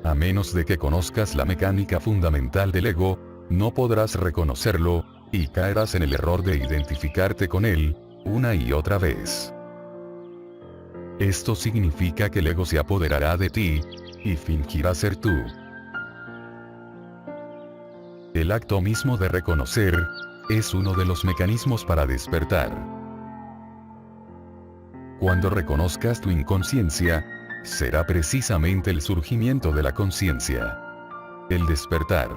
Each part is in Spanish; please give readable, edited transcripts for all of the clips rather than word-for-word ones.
A menos de que conozcas la mecánica fundamental del ego, no podrás reconocerlo, y caerás en el error de identificarte con él, una y otra vez. Esto significa que el ego se apoderará de ti, y fingirá ser tú. El acto mismo de reconocer, es uno de los mecanismos para despertar. Cuando reconozcas tu inconsciencia, será precisamente el surgimiento de la conciencia. El despertar.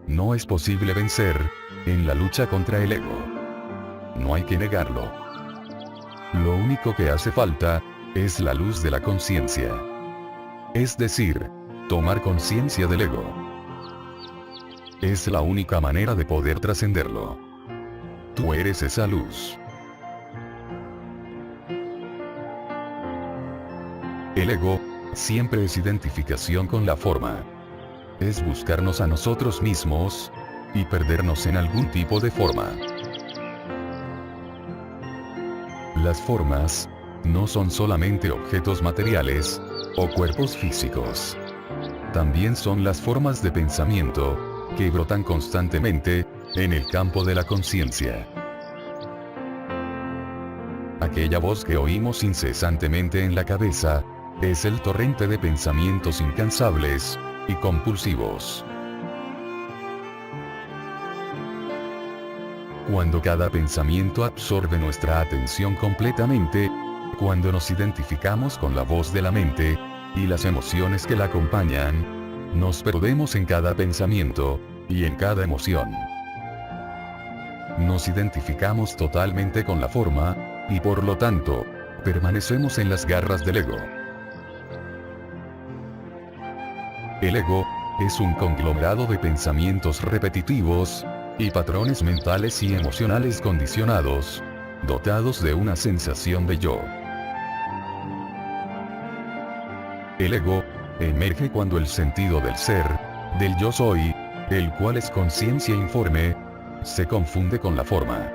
No es posible vencer, en la lucha contra el ego. No hay que negarlo. Lo único que hace falta, es la luz de la conciencia. Es decir, tomar conciencia del ego. Es la única manera de poder trascenderlo. Tú eres esa luz. El ego, siempre es identificación con la forma. Es buscarnos a nosotros mismos, y perdernos en algún tipo de forma. Las formas, no son solamente objetos materiales, o cuerpos físicos. También son las formas de pensamiento, que brotan constantemente, en el campo de la conciencia. Aquella voz que oímos incesantemente en la cabeza, es el torrente de pensamientos incansables, y compulsivos. Cuando cada pensamiento absorbe nuestra atención completamente, cuando nos identificamos con la voz de la mente, y las emociones que la acompañan, nos perdemos en cada pensamiento, y en cada emoción. Nos identificamos totalmente con la forma, y por lo tanto, permanecemos en las garras del ego. El ego, es un conglomerado de pensamientos repetitivos, y patrones mentales y emocionales condicionados, dotados de una sensación de yo. El ego, emerge cuando el sentido del ser, del yo soy, el cual es conciencia informe, se confunde con la forma.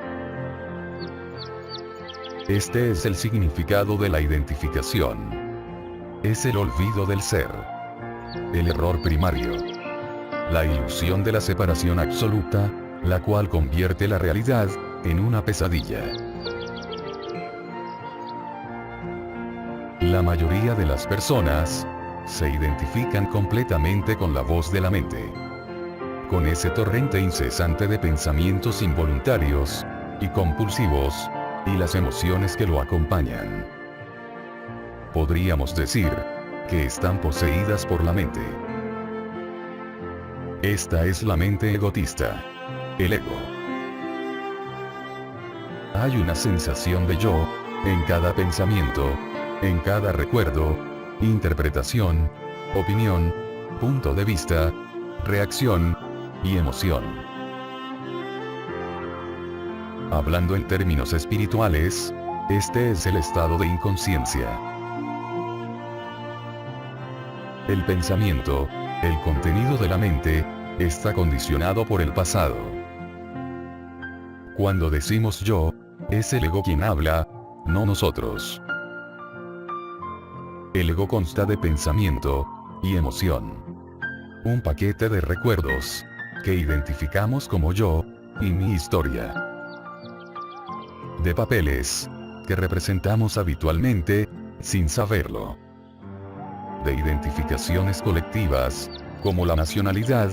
Este es el significado de la identificación. Es el olvido del ser. El error primario. La ilusión de la separación absoluta, la cual convierte la realidad, en una pesadilla. La mayoría de las personas, se identifican completamente con la voz de la mente. Con ese torrente incesante de pensamientos involuntarios, y compulsivos, y las emociones que lo acompañan. Podríamos decir, que están poseídas por la mente. Esta es la mente egotista. El ego. Hay una sensación de yo, en cada pensamiento, en cada recuerdo, interpretación, opinión, punto de vista, reacción, y emoción. Hablando en términos espirituales, este es el estado de inconsciencia. El pensamiento, el contenido de la mente, está condicionado por el pasado. Cuando decimos yo, es el ego quien habla, no nosotros. El ego consta de pensamiento, y emoción. Un paquete de recuerdos, que identificamos como yo, y mi historia. De papeles, que representamos habitualmente, sin saberlo. De identificaciones colectivas, como la nacionalidad,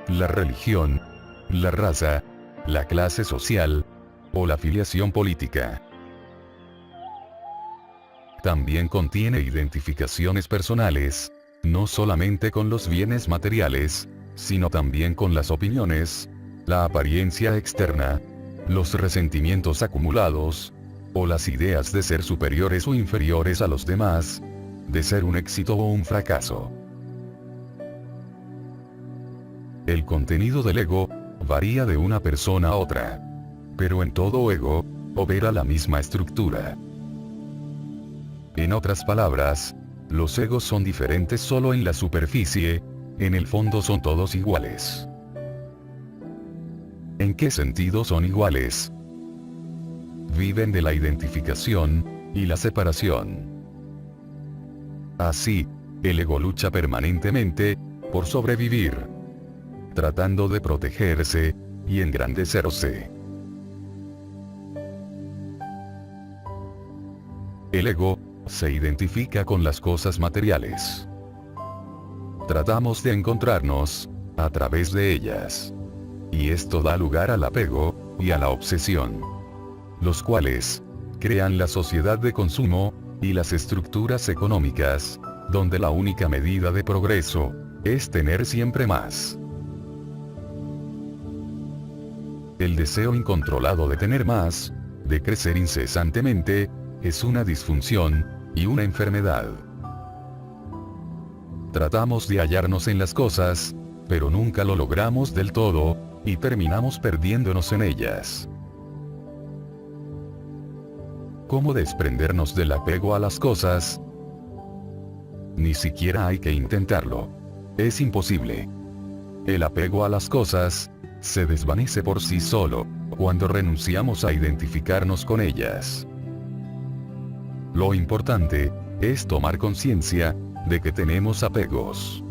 la religión, la raza, la clase social, o la filiación política. También contiene identificaciones personales, no solamente con los bienes materiales, sino también con las opiniones, la apariencia externa, los resentimientos acumulados, o las ideas de ser superiores o inferiores a los demás, de ser un éxito o un fracaso. El contenido del ego, varía de una persona a otra. Pero en todo ego, opera la misma estructura. En otras palabras, los egos son diferentes solo en la superficie, en el fondo son todos iguales. ¿En qué sentido son iguales? Viven de la identificación, y la separación. Así, el ego lucha permanentemente por sobrevivir, tratando de protegerse y engrandecerse. El ego se identifica con las cosas materiales. Tratamos de encontrarnos a través de ellas. Y esto da lugar al apego y a la obsesión, los cuales crean la sociedad de consumo y las estructuras económicas, donde la única medida de progreso es tener siempre más. El deseo incontrolado de tener más, de crecer incesantemente, es una disfunción y una enfermedad. Tratamos de hallarnos en las cosas, pero nunca lo logramos del todo, y terminamos perdiéndonos en ellas. ¿Cómo desprendernos del apego a las cosas? Ni siquiera hay que intentarlo. Es imposible. El apego a las cosas se desvanece por sí solo cuando renunciamos a identificarnos con ellas. Lo importante es tomar conciencia de que tenemos apegos.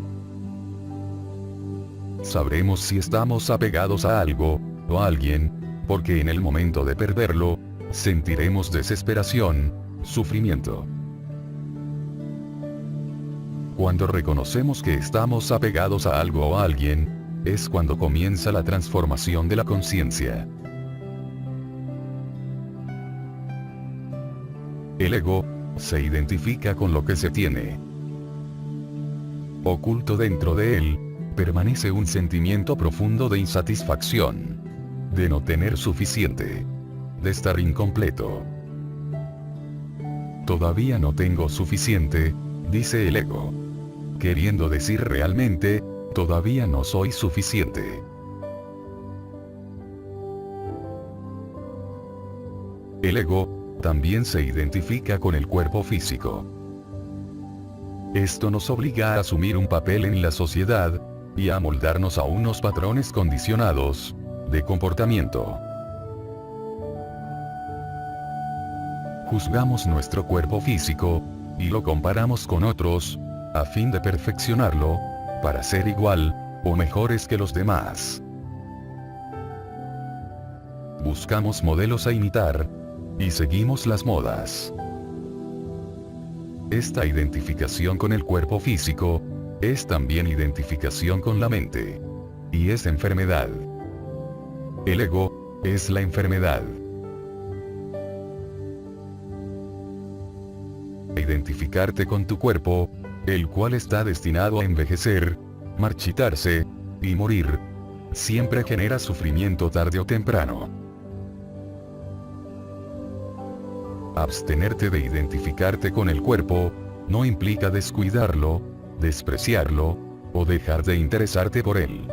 Sabremos si estamos apegados a algo o a alguien, porque en el momento de perderlo, sentiremos desesperación, sufrimiento. Cuando reconocemos que estamos apegados a algo o a alguien, es cuando comienza la transformación de la conciencia. El ego se identifica con lo que se tiene. Oculto dentro de él, permanece un sentimiento profundo de insatisfacción, de no tener suficiente, de estar incompleto. Todavía no tengo suficiente, dice el ego. Queriendo decir realmente, todavía no soy suficiente. El ego también se identifica con el cuerpo físico. Esto nos obliga a asumir un papel en la sociedad y a moldarnos a unos patrones condicionados de comportamiento. Juzgamos nuestro cuerpo físico y lo comparamos con otros a fin de perfeccionarlo para ser igual o mejores que los demás. Buscamos modelos a imitar y seguimos las modas. Esta identificación con el cuerpo físico es también identificación con la mente. Y es enfermedad. El ego es la enfermedad. Identificarte con tu cuerpo, el cual está destinado a envejecer, marchitarse y morir, siempre genera sufrimiento tarde o temprano. Abstenerte de identificarte con el cuerpo no implica descuidarlo, despreciarlo o dejar de interesarte por él.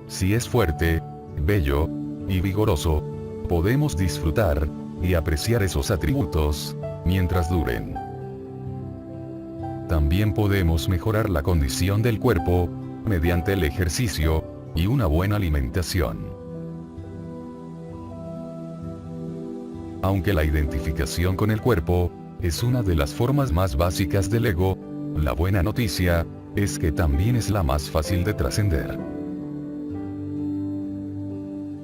Si es fuerte, bello y vigoroso, podemos disfrutar y apreciar esos atributos mientras duren. También podemos mejorar la condición del cuerpo mediante el ejercicio y una buena alimentación. Aunque la identificación con el cuerpo es una de las formas más básicas del ego, la buena noticia es que también es la más fácil de trascender.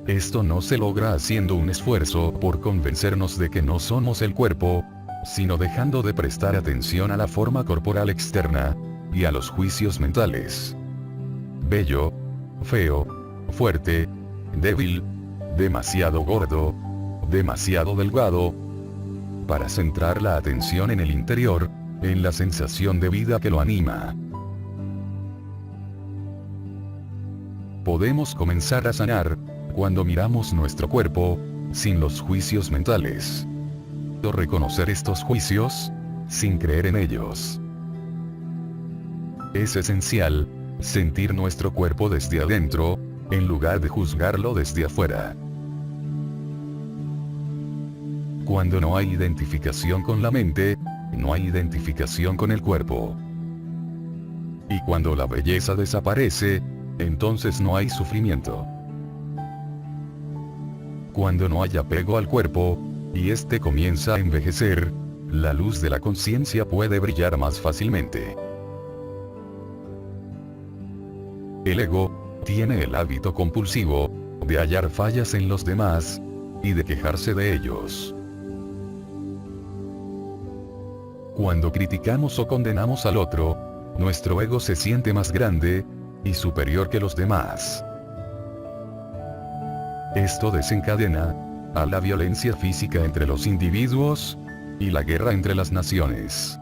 Esto no se logra haciendo un esfuerzo por convencernos de que no somos el cuerpo, sino dejando de prestar atención a la forma corporal externa y a los juicios mentales. Bello, feo, fuerte, débil, demasiado gordo, demasiado delgado, para centrar la atención en el interior, en la sensación de vida que lo anima. Podemos comenzar a sanar cuando miramos nuestro cuerpo sin los juicios mentales. O reconocer estos juicios sin creer en ellos. Es esencial sentir nuestro cuerpo desde adentro, en lugar de juzgarlo desde afuera. Cuando no hay identificación con la mente, no hay identificación con el cuerpo. Y cuando la belleza desaparece, entonces no hay sufrimiento. Cuando no hay apego al cuerpo, y éste comienza a envejecer, la luz de la conciencia puede brillar más fácilmente. El ego tiene el hábito compulsivo de hallar fallas en los demás y de quejarse de ellos. Cuando criticamos o condenamos al otro, nuestro ego se siente más grande y superior que los demás. Esto desencadena a la violencia física entre los individuos y la guerra entre las naciones.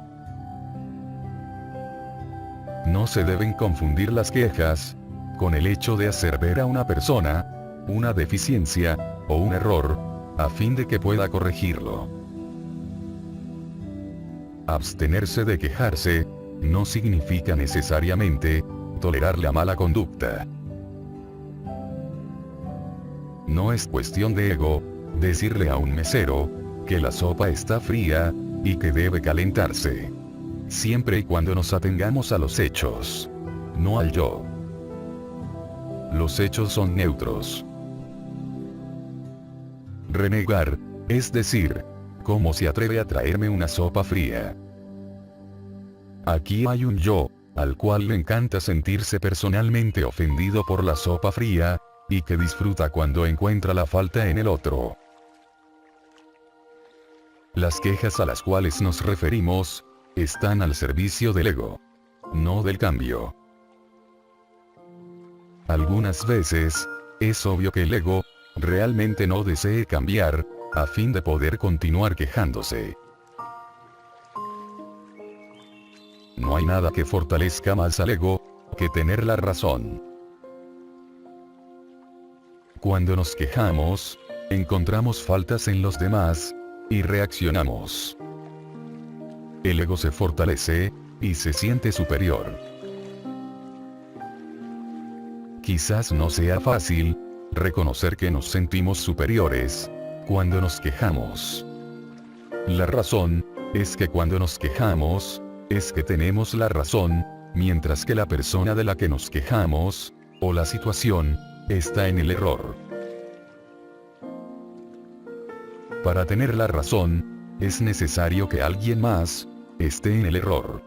No se deben confundir las quejas con el hecho de hacer ver a una persona una deficiencia o un error a fin de que pueda corregirlo. Abstenerse de quejarse no significa necesariamente tolerar la mala conducta. No es cuestión de ego decirle a un mesero que la sopa está fría y que debe calentarse. Siempre y cuando nos atengamos a los hechos, no al yo. Los hechos son neutros. Renegar, es decir, ¿cómo se atreve a traerme una sopa fría? Aquí hay un yo, al cual le encanta sentirse personalmente ofendido por la sopa fría, y que disfruta cuando encuentra la falta en el otro. Las quejas a las cuales nos referimos están al servicio del ego, no del cambio. Algunas veces, es obvio que el ego realmente no desee cambiar, a fin de poder continuar quejándose. No hay nada que fortalezca más al ego que tener la razón. Cuando nos quejamos, encontramos faltas en los demás y reaccionamos. El ego se fortalece y se siente superior. Quizás no sea fácil reconocer que nos sentimos superiores cuando nos quejamos. La razón es que cuando nos quejamos, es que tenemos la razón, mientras que la persona de la que nos quejamos, o la situación, está en el error. Para tener la razón, es necesario que alguien más esté en el error.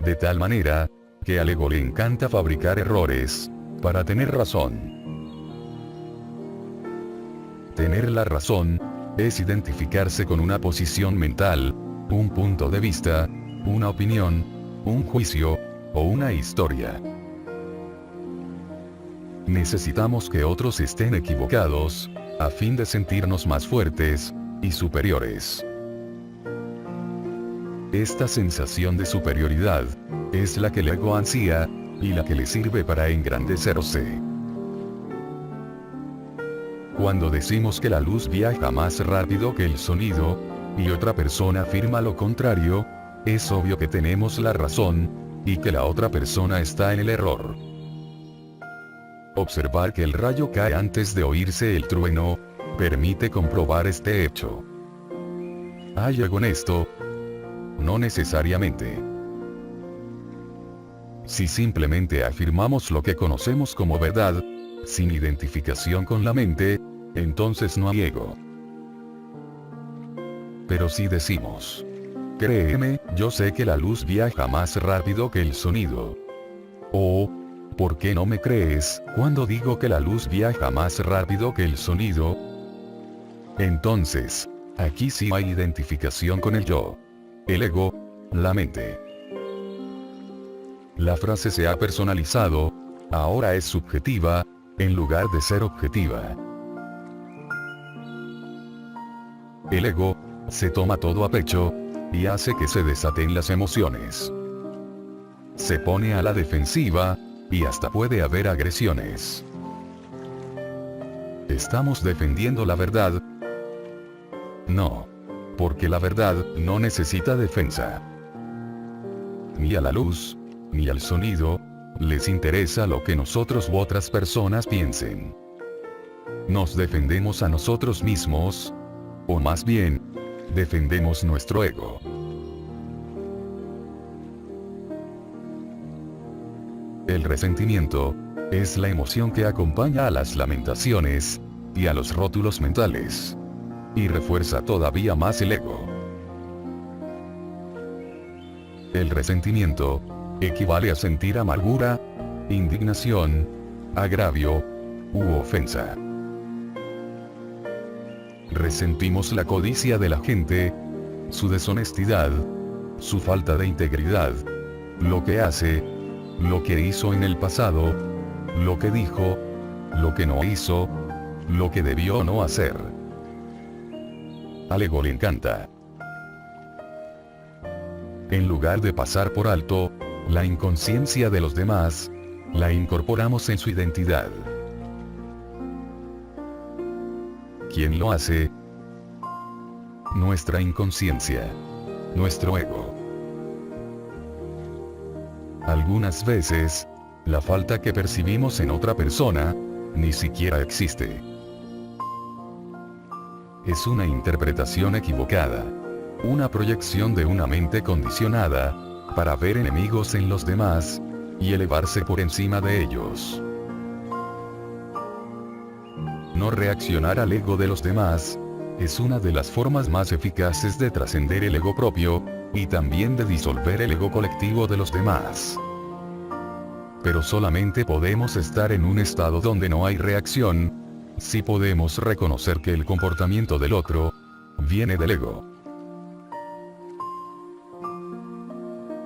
De tal manera, que al ego le encanta fabricar errores para tener razón. Tener la razón es identificarse con una posición mental, un punto de vista, una opinión, un juicio, o una historia. Necesitamos que otros estén equivocados, a fin de sentirnos más fuertes y superiores. Esta sensación de superioridad es la que el ego ansía, y la que le sirve para engrandecerse. Cuando decimos que la luz viaja más rápido que el sonido, y otra persona afirma lo contrario, es obvio que tenemos la razón, y que la otra persona está en el error. Observar que el rayo cae antes de oírse el trueno permite comprobar este hecho. ¿Hay algo en esto? No necesariamente. Si simplemente afirmamos lo que conocemos como verdad, sin identificación con la mente, entonces no hay ego. Pero si decimos, créeme, yo sé que la luz viaja más rápido que el sonido. O, ¿por qué no me crees cuando digo que la luz viaja más rápido que el sonido? Entonces, aquí sí hay identificación con el yo, el ego, la mente. La frase se ha personalizado, ahora es subjetiva, en lugar de ser objetiva. El ego se toma todo a pecho y hace que se desaten las emociones. Se pone a la defensiva y hasta puede haber agresiones. ¿Estamos defendiendo la verdad? No. Porque la verdad no necesita defensa. Ni a la luz, ni al sonido, les interesa lo que nosotros u otras personas piensen. Nos defendemos a nosotros mismos, o más bien, defendemos nuestro ego. El resentimiento es la emoción que acompaña a las lamentaciones y a los rótulos mentales, y refuerza todavía más el ego. El resentimiento equivale a sentir amargura, indignación, agravio u ofensa. Resentimos la codicia de la gente, su deshonestidad, su falta de integridad, lo que hace, lo que hizo en el pasado, lo que dijo, lo que no hizo, lo que debió no hacer. Al ego le encanta. En lugar de pasar por alto la inconsciencia de los demás, la incorporamos en su identidad. ¿Quién lo hace? Nuestra inconsciencia, nuestro ego. Algunas veces, la falta que percibimos en otra persona, ni siquiera existe. Es una interpretación equivocada, una proyección de una mente condicionada, para ver enemigos en los demás, y elevarse por encima de ellos. No reaccionar al ego de los demás, es una de las formas más eficaces de trascender el ego propio, y también de disolver el ego colectivo de los demás. Pero solamente podemos estar en un estado donde no hay reacción, si podemos reconocer que el comportamiento del otro viene del ego.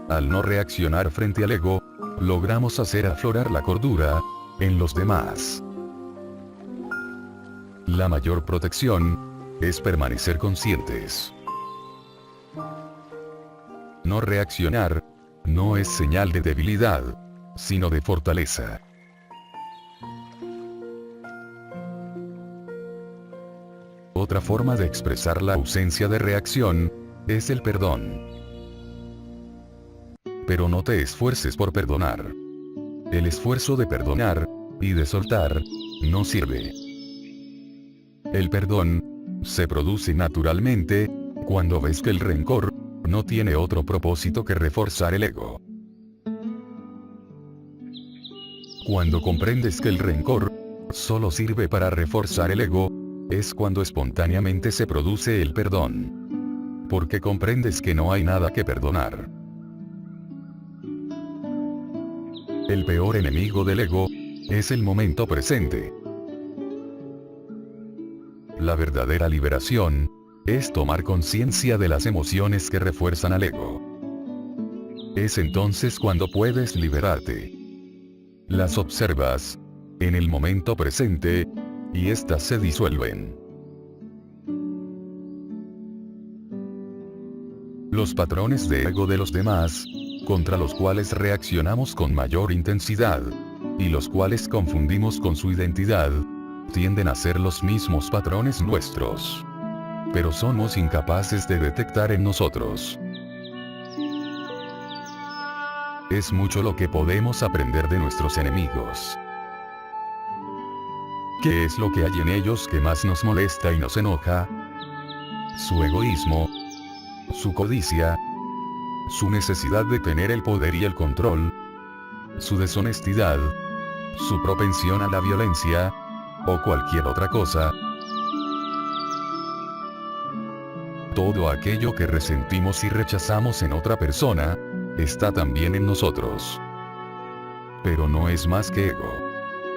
Al no reaccionar frente al ego, logramos hacer aflorar la cordura en los demás. La mayor protección es permanecer conscientes. No reaccionar no es señal de debilidad, sino de fortaleza. Otra forma de expresar la ausencia de reacción es el perdón. Pero no te esfuerces por perdonar. El esfuerzo de perdonar y de soltar no sirve. El perdón se produce naturalmente cuando ves que el rencor no tiene otro propósito que reforzar el ego. Cuando comprendes que el rencor solo sirve para reforzar el ego, es cuando espontáneamente se produce el perdón. Porque comprendes que no hay nada que perdonar. El peor enemigo del ego es el momento presente. La verdadera liberación es tomar conciencia de las emociones que refuerzan al ego. Es entonces cuando puedes liberarte. Las observas en el momento presente y éstas se disuelven. Los patrones de ego de los demás, contra los cuales reaccionamos con mayor intensidad, y los cuales confundimos con su identidad, tienden a ser los mismos patrones nuestros. Pero somos incapaces de detectar en nosotros. Es mucho lo que podemos aprender de nuestros enemigos. ¿Qué es lo que hay en ellos que más nos molesta y nos enoja? Su egoísmo, su codicia, su necesidad de tener el poder y el control, su deshonestidad, su propensión a la violencia, o cualquier otra cosa. Todo aquello que resentimos y rechazamos en otra persona, está también en nosotros. Pero no es más que ego.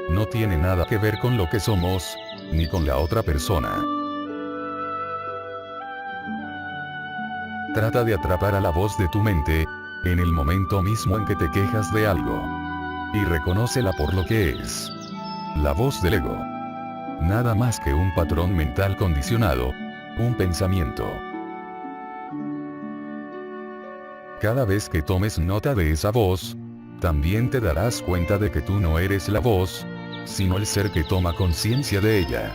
No tiene nada que ver con lo que somos, ni con la otra persona. Trata de atrapar a la voz de tu mente, en el momento mismo en que te quejas de algo. Y reconócela por lo que es. La voz del ego. Nada más que un patrón mental condicionado, un pensamiento. Cada vez que tomes nota de esa voz, también te darás cuenta de que tú no eres la voz, sino el ser que toma conciencia de ella.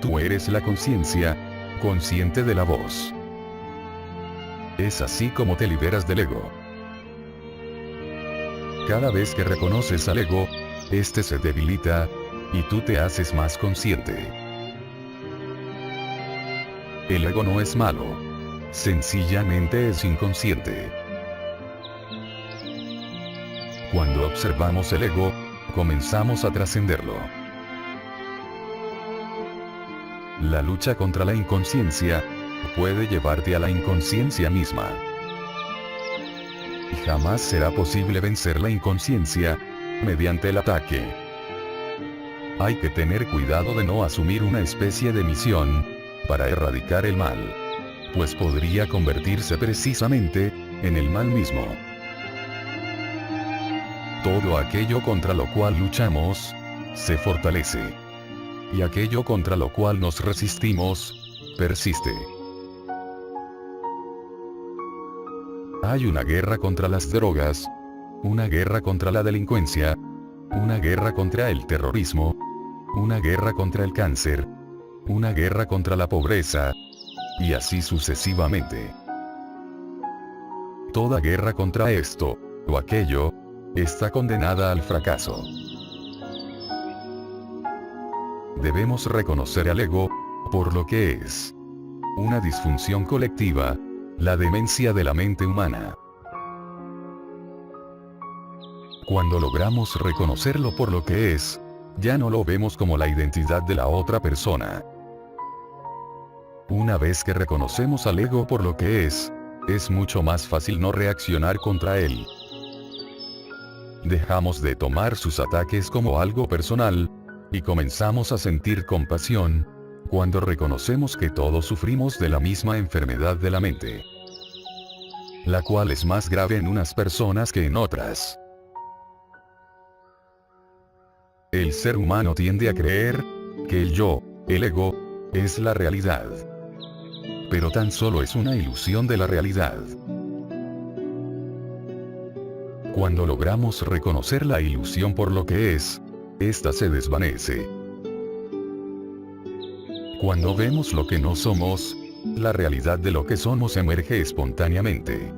Tú eres la conciencia, consciente de la voz. Es así como te liberas del ego. Cada vez que reconoces al ego, este se debilita, y tú te haces más consciente. El ego no es malo. Sencillamente es inconsciente. Cuando observamos el ego, comenzamos a trascenderlo. La lucha contra la inconsciencia puede llevarte a la inconsciencia misma. y jamás será posible vencer la inconsciencia mediante el ataque. Hay que tener cuidado de no asumir una especie de misión para erradicar el mal, pues podría convertirse precisamente en el mal mismo. Todo aquello contra lo cual luchamos se fortalece, y aquello contra lo cual nos resistimos persiste. Hay una guerra contra las drogas, una guerra contra la delincuencia, una guerra contra el terrorismo, una guerra contra el cáncer, una guerra contra la pobreza, y así sucesivamente. Toda guerra contra esto o aquello está condenada al fracaso. Debemos reconocer al ego por lo que es: una disfunción colectiva, la demencia de la mente humana. Cuando logramos reconocerlo por lo que es, ya no lo vemos como la identidad de la otra persona. Una vez que reconocemos al ego por lo que es mucho más fácil no reaccionar contra él. Dejamos de tomar sus ataques como algo personal, y comenzamos a sentir compasión, cuando reconocemos que todos sufrimos de la misma enfermedad de la mente, la cual es más grave en unas personas que en otras. El ser humano tiende a creer que el yo, el ego, es la realidad. Pero tan solo es una ilusión de la realidad. Cuando logramos reconocer la ilusión por lo que es, ésta se desvanece. Cuando vemos lo que no somos, la realidad de lo que somos emerge espontáneamente.